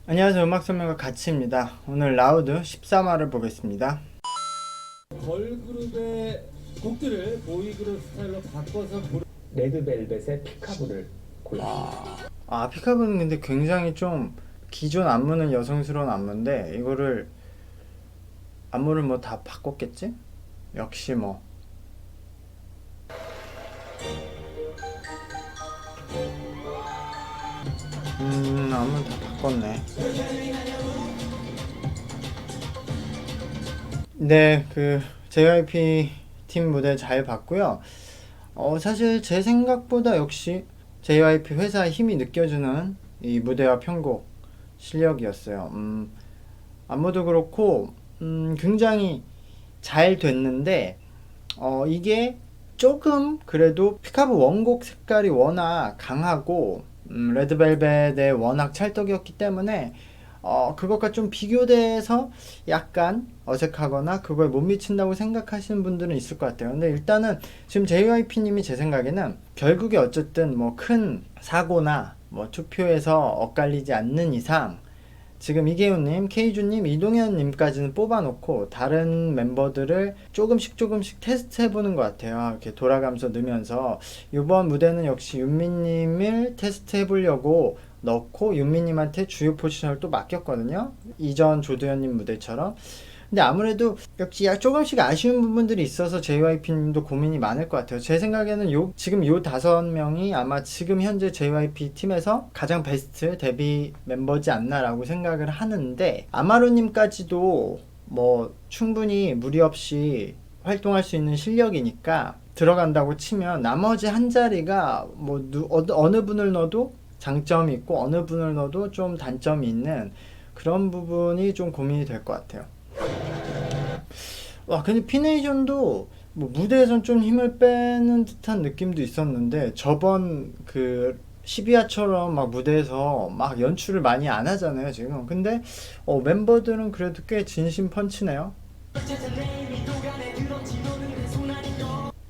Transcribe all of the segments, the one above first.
안녕하세요. 음악설명가 가치입니다. 오늘 라우드 13화를 보겠습니다. 걸그룹의 곡들을 보이그룹 스타일로 바꿔서 레드벨벳의 피카부를 골랐습니다. 피카부는 근데 굉장히 좀 기존 안무는 여성스러운 안무인데 이거를 안무를 뭐 다 바꿨겠지? 역시 뭐 안무 다 바꿨네. 네, 그 JYP 팀 무대 잘 봤고요. 사실 제 생각보다 역시 JYP 회사의 힘이 느껴지는 이 무대와 편곡 실력이었어요. 안무도 그렇고 굉장히 잘 됐는데 이게 조금 그래도 피카부 원곡 색깔이 워낙 강하고 레드벨벳의 워낙 찰떡이었기 때문에 그것과 좀 비교돼서 약간 어색하거나 그거에 못 미친다고 생각하시는 분들은 있을 것 같아요. 근데 일단은 지금 JYP님이 제 생각에는 결국에 어쨌든 뭐 큰 사고나 뭐 투표에서 엇갈리지 않는 이상 지금 이계훈님, 케이준님, 이동현님까지는 뽑아놓고 다른 멤버들을 조금씩 테스트 해보는 것 같아요. 이렇게 돌아가면서 넣으면서 이번 무대는 역시 윤미님을 테스트 해보려고 넣고 윤미님한테 주요 포지션을 또 맡겼거든요. 이전 조도현님 무대처럼. 근데 아무래도 역시 조금씩 아쉬운 부분들이 있어서 JYP님도 고민이 많을 것 같아요. 제 생각에는 지금 요 5명이 아마 지금 현재 JYP 팀에서 가장 베스트 데뷔 멤버지 않나라고 생각을 하는데 아마루님까지도 뭐 충분히 무리 없이 활동할 수 있는 실력이니까 들어간다고 치면 나머지 한 자리가 뭐 어느 분을 넣어도 장점이 있고 어느 분을 넣어도 좀 단점이 있는 그런 부분이 좀 고민이 될 것 같아요. 근데 피네이션도 뭐 무대에선 좀 힘을 빼는 듯한 느낌도 있었는데 저번 그 12화처럼 막 무대에서 막 연출을 많이 안 하잖아요 지금. 근데 멤버들은 그래도 꽤 진심 펀치네요.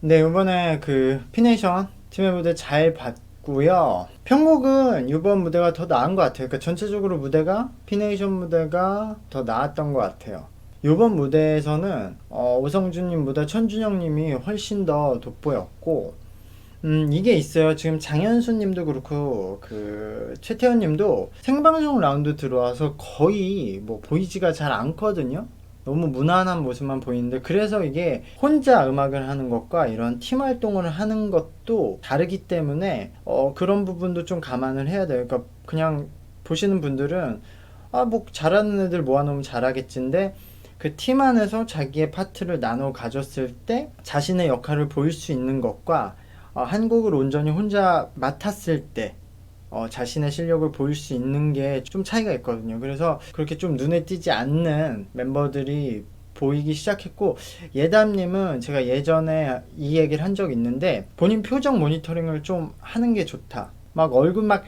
네, 이번에 그 피네이션 팀의 무대 잘 봤고요. 편곡은 이번 무대가 더 나은 것 같아요. 그러니까 전체적으로 무대가 피네이션 무대가 더 나았던 것 같아요. 이번 무대에서는 오성준님보다 천준영님이 훨씬 더 돋보였고 이게 있어요. 지금 장현수님도 그렇고 그 최태현님도 생방송 라운드 들어와서 거의 뭐 보이지가 잘 않거든요. 너무 무난한 모습만 보이는데 그래서 이게 혼자 음악을 하는 것과 이런 팀 활동을 하는 것도 다르기 때문에 그런 부분도 좀 감안을 해야 돼요. 그러니까 그냥 보시는 분들은 뭐 잘하는 애들 모아놓으면 잘하겠지인데 그 팀 안에서 자기의 파트를 나눠 가졌을 때 자신의 역할을 보일 수 있는 것과 한 곡을 온전히 혼자 맡았을 때 자신의 실력을 보일 수 있는 게 좀 차이가 있거든요. 그래서 그렇게 좀 눈에 띄지 않는 멤버들이 보이기 시작했고 예담님은 제가 예전에 이 얘기를 한 적 있는데 본인 표정 모니터링을 좀 하는 게 좋다. 막 얼굴 막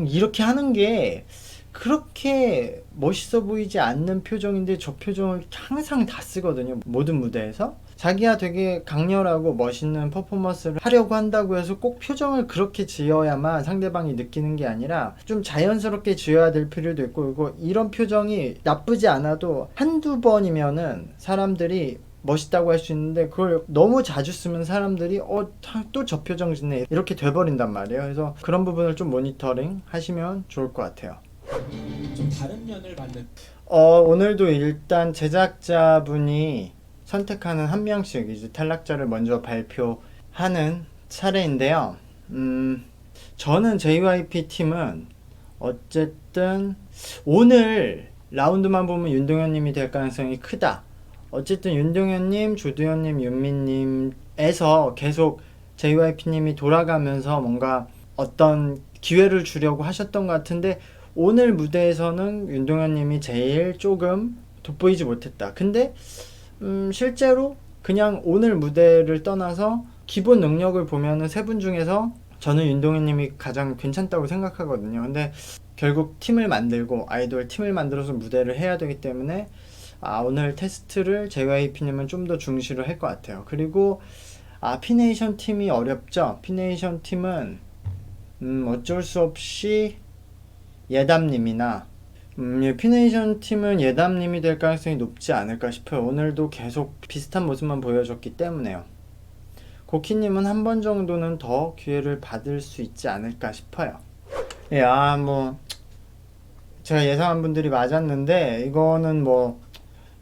이렇게 하는 게 그렇게 멋있어 보이지 않는 표정인데 저 표정을 항상 다 쓰거든요. 모든 무대에서. 자기가 되게 강렬하고 멋있는 퍼포먼스를 하려고 한다고 해서 꼭 표정을 그렇게 지어야만 상대방이 느끼는 게 아니라 좀 자연스럽게 지어야 될 필요도 있고 그리고 이런 표정이 나쁘지 않아도 한두 번이면은 사람들이 멋있다고 할 수 있는데 그걸 너무 자주 쓰면 사람들이 또 저 표정 짓네 이렇게 돼버린단 말이에요. 그래서 그런 부분을 좀 모니터링 하시면 좋을 것 같아요. 좀 다른 면을 받는 오늘도 일단 제작자분이 선택하는 한 명씩 이제 탈락자를 먼저 발표하는 차례인데요. 저는 JYP 팀은 어쨌든 오늘 라운드만 보면 윤동현님이 될 가능성이 크다. 어쨌든 윤동현님, 조두현님, 윤민님에서 계속 JYP님이 돌아가면서 뭔가 어떤 기회를 주려고 하셨던 것 같은데 오늘 무대에서는 윤동현님이 제일 조금 돋보이지 못했다. 근데 실제로 그냥 오늘 무대를 떠나서 기본 능력을 보면은 세 분 중에서 저는 윤동현님이 가장 괜찮다고 생각하거든요. 근데 결국 팀을 만들고 아이돌 팀을 만들어서 무대를 해야 되기 때문에 오늘 테스트를 JYP님은 좀 더 중시를 할 것 같아요. 그리고 피네이션 팀이 어렵죠. 피네이션 팀은 어쩔 수 없이 예담님이나 예, 피네이션 팀은 예담님이 될 가능성이 높지 않을까 싶어요. 오늘도 계속 비슷한 모습만 보여줬기 때문에요. 고키님은 한 번 정도는 더 기회를 받을 수 있지 않을까 싶어요. 예, 제가 예상한 분들이 맞았는데, 이거는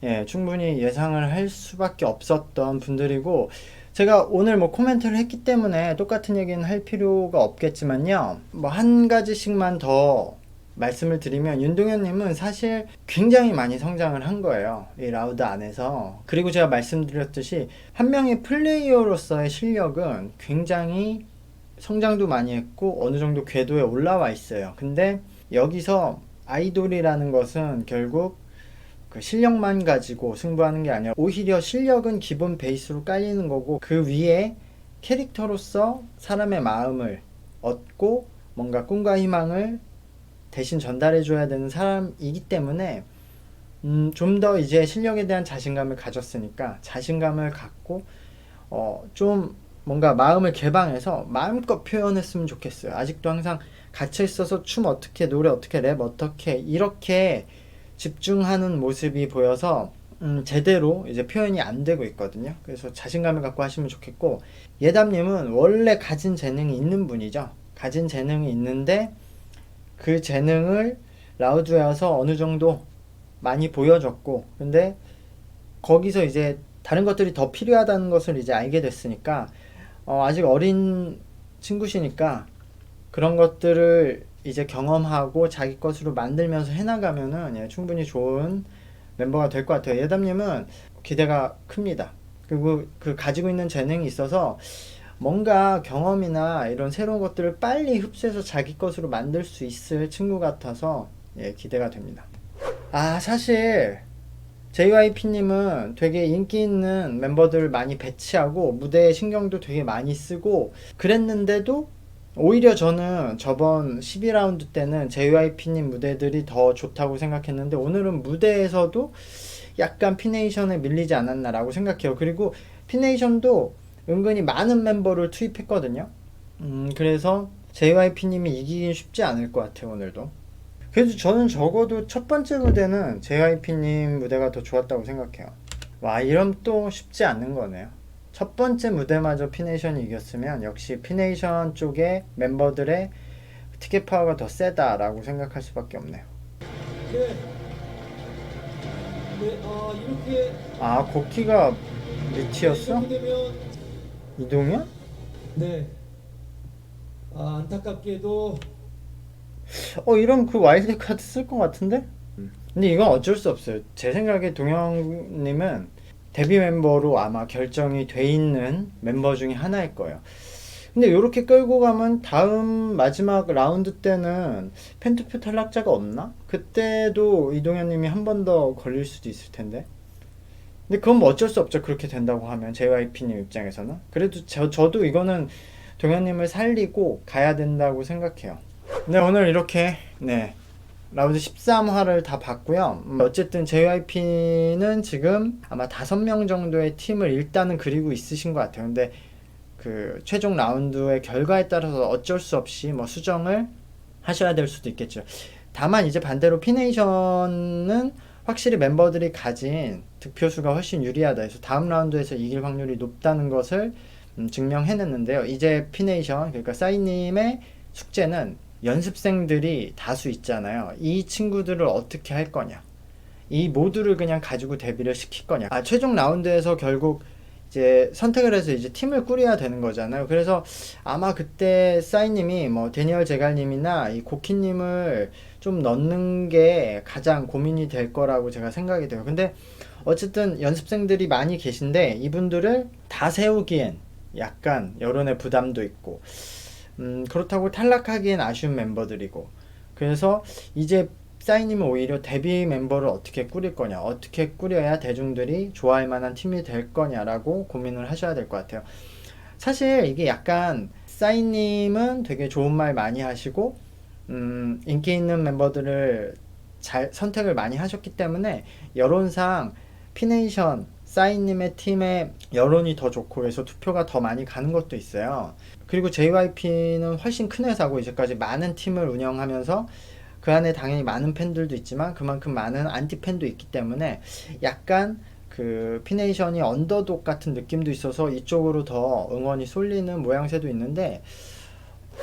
예, 충분히 예상을 할 수밖에 없었던 분들이고, 제가 오늘 코멘트를 했기 때문에 똑같은 얘기는 할 필요가 없겠지만요. 한 가지씩만 더 말씀을 드리면, 윤동현님은 사실 굉장히 많이 성장을 한 거예요. 이 라우드 안에서. 그리고 제가 말씀드렸듯이, 한 명의 플레이어로서의 실력은 굉장히 성장도 많이 했고, 어느 정도 궤도에 올라와 있어요. 근데 여기서 아이돌이라는 것은 결국 그 실력만 가지고 승부하는 게 아니라 오히려 실력은 기본 베이스로 깔리는 거고 그 위에 캐릭터로서 사람의 마음을 얻고 뭔가 꿈과 희망을 대신 전달해 줘야 되는 사람이기 때문에 좀 더 이제 실력에 대한 자신감을 가졌으니까 자신감을 갖고 좀 뭔가 마음을 개방해서 마음껏 표현했으면 좋겠어요. 아직도 항상 갇혀 있어서 춤 어떻게, 노래 어떻게, 랩 어떻게 이렇게 집중하는 모습이 보여서 제대로 이제 표현이 안 되고 있거든요. 그래서 자신감을 갖고 하시면 좋겠고, 예담님은 원래 가진 재능이 있는 분이죠. 가진 재능이 있는데 그 재능을 라우드에 와서 어느 정도 많이 보여줬고, 근데 거기서 이제 다른 것들이 더 필요하다는 것을 이제 알게 됐으니까 아직 어린 친구시니까 그런 것들을 이제 경험하고 자기 것으로 만들면서 해나가면은 예, 충분히 좋은 멤버가 될 것 같아요. 예담님은 기대가 큽니다. 그리고 그 가지고 있는 재능이 있어서 뭔가 경험이나 이런 새로운 것들을 빨리 흡수해서 자기 것으로 만들 수 있을 친구 같아서 예, 기대가 됩니다. 사실 JYP님은 되게 인기 있는 멤버들을 많이 배치하고 무대에 신경도 되게 많이 쓰고 그랬는데도 오히려 저는 저번 12라운드 때는 JYP님 무대들이 더 좋다고 생각했는데 오늘은 무대에서도 약간 피네이션에 밀리지 않았나라고 생각해요. 그리고 피네이션도 은근히 많은 멤버를 투입했거든요. 그래서 JYP님이 이기긴 쉽지 않을 것 같아요, 오늘도. 그래도 저는 적어도 첫 번째 무대는 JYP님 무대가 더 좋았다고 생각해요. 와, 이러면 또 쉽지 않는 거네요. 첫 번째 무대마저 피네이션이 이겼으면 역시 피네이션 쪽의 멤버들의 티켓 파워가 더 세다라고 생각할 수밖에 없네요. 네. 네, 이렇게 고키가 리티였어? 이렇게 되면 이동현? 네. 안타깝게도 이런 그 와일드 카드 쓸 것 같은데? 근데 이건 어쩔 수 없어요. 제 생각에 동현님은 데뷔 멤버로 아마 결정이 돼 있는 멤버 중에 하나일 거예요. 근데 이렇게 끌고 가면 다음 마지막 라운드 때는 펜투표 탈락자가 없나? 그때도 이동현님이 한 번 더 걸릴 수도 있을 텐데. 근데 그건 어쩔 수 없죠. 그렇게 된다고 하면 JYP님 입장에서는. 그래도 저도 이거는 동현님을 살리고 가야 된다고 생각해요. 네, 오늘 이렇게 라운드 13화를 다 봤고요. 어쨌든 JYP는 지금 아마 5명 정도의 팀을 일단은 그리고 있으신 것 같아요. 근데 그 최종 라운드의 결과에 따라서 어쩔 수 없이 수정을 하셔야 될 수도 있겠죠. 다만 이제 반대로 피네이션은 확실히 멤버들이 가진 득표수가 훨씬 유리하다 해서 다음 라운드에서 이길 확률이 높다는 것을 증명해냈는데요. 이제 피네이션, 그러니까 싸이님의 숙제는 연습생들이 다수 있잖아요. 이 친구들을 어떻게 할 거냐, 이 모두를 그냥 가지고 데뷔를 시킬 거냐. 최종 라운드에서 결국 이제 선택을 해서 이제 팀을 꾸려야 되는 거잖아요. 그래서 아마 그때 싸이님이 데니얼 제갈님이나 이 고키님을 좀 넣는 게 가장 고민이 될 거라고 제가 생각이 돼요. 근데 어쨌든 연습생들이 많이 계신데 이분들을 다 세우기엔 약간 여론의 부담도 있고 그렇다고 탈락하기엔 아쉬운 멤버들이고, 그래서 이제 싸이님은 오히려 데뷔 멤버를 어떻게 꾸릴 거냐, 어떻게 꾸려야 대중들이 좋아할 만한 팀이 될 거냐라고 고민을 하셔야 될 것 같아요. 사실 이게 약간 싸이님은 되게 좋은 말 많이 하시고 인기 있는 멤버들을 잘 선택을 많이 하셨기 때문에 여론상 피네이션 싸이님의 팀의 여론이 더 좋고 그래서 투표가 더 많이 가는 것도 있어요. 그리고 JYP는 훨씬 큰 회사고 이제까지 많은 팀을 운영하면서 그 안에 당연히 많은 팬들도 있지만 그만큼 많은 안티 팬도 있기 때문에 약간 그 피네이션이 언더독 같은 느낌도 있어서 이쪽으로 더 응원이 쏠리는 모양새도 있는데,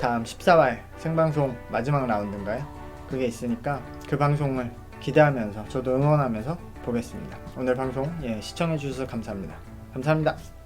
다음 14화 생방송 마지막 라운드인가요? 그게 있으니까 그 방송을 기대하면서 저도 응원하면서 보겠습니다. 오늘 방송 시청해 주셔서 감사합니다. 감사합니다.